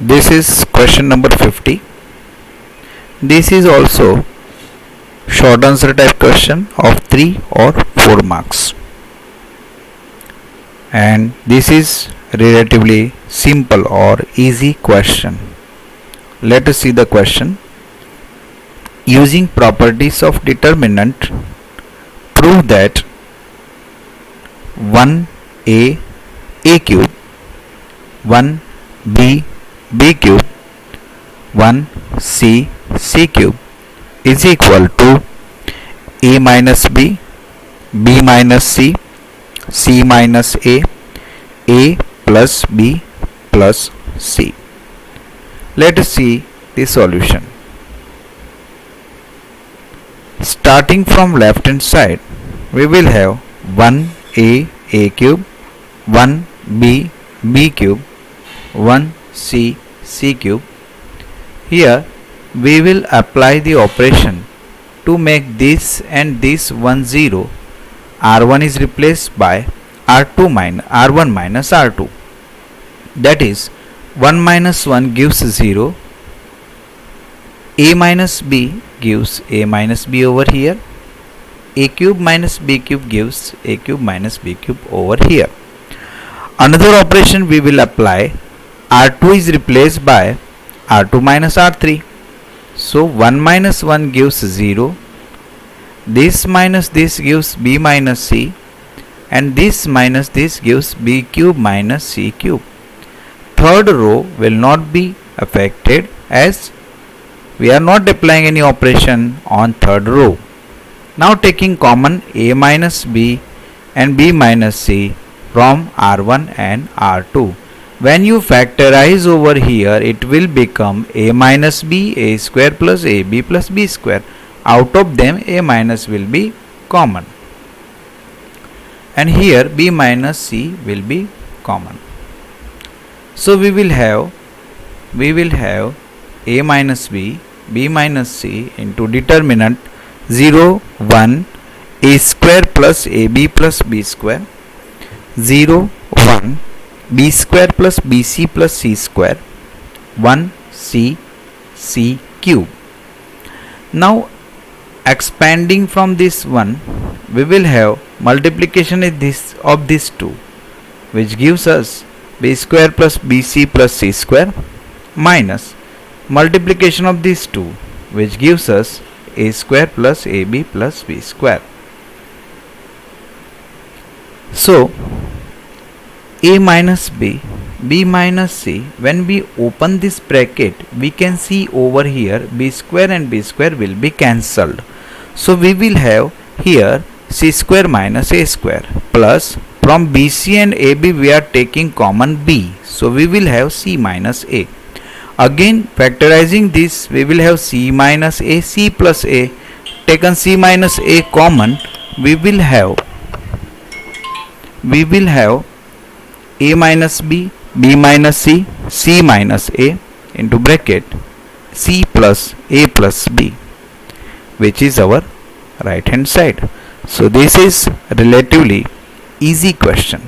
This is question number 50. This is also short answer type question of 3 or 4 marks. And this is relatively simple or easy question. Let us see the question. Using properties of determinant, prove that 1a a cube, 1b b cube, 1c c cube is equal to a minus b, b minus c, c minus a plus b plus c. Let us see the solution. Starting from left hand side, we will have 1a cube, 1b b cube, 1c c cube. Here we will apply the operation to make this and this 1 0. R1 is replaced by R1 minus R2. That is 1 minus 1 gives 0. A minus b gives a minus b over here. A cube minus b cube gives a cube minus b cube over here. Another operation we will apply. R2 is replaced by R2 minus R3. So 1 minus 1 gives 0. This minus this gives b minus c. And this minus this gives b cube minus c cube. Third row will not be affected as we are not applying any operation on third row. Now taking common a minus b and b minus c from R1 and R2. When you factorize over here, it will become a minus b a square plus ab plus b square. Out of them, a minus will be common. And here b minus c will be common. So we will have a minus b, b minus c into determinant 0, 1, a square plus ab plus b square, 0, 1, b square plus bc plus c square, 1 c c cube. Now expanding from this one, we will have multiplication of these two, which gives us b square plus bc plus c square, minus multiplication of these two, which gives us a square plus ab plus b square. So a minus b, b minus c, when we open this bracket, we can see over here b square and b square will be cancelled. So we will have here c square minus a square plus from bc and ab we are taking common b. So we will have c minus a. Again factorizing this, we will have c minus a, c plus a. Taken c minus a common, we will have a minus b, b minus c, c minus a into bracket c plus a plus b, which is our right hand side. So this is relatively easy question.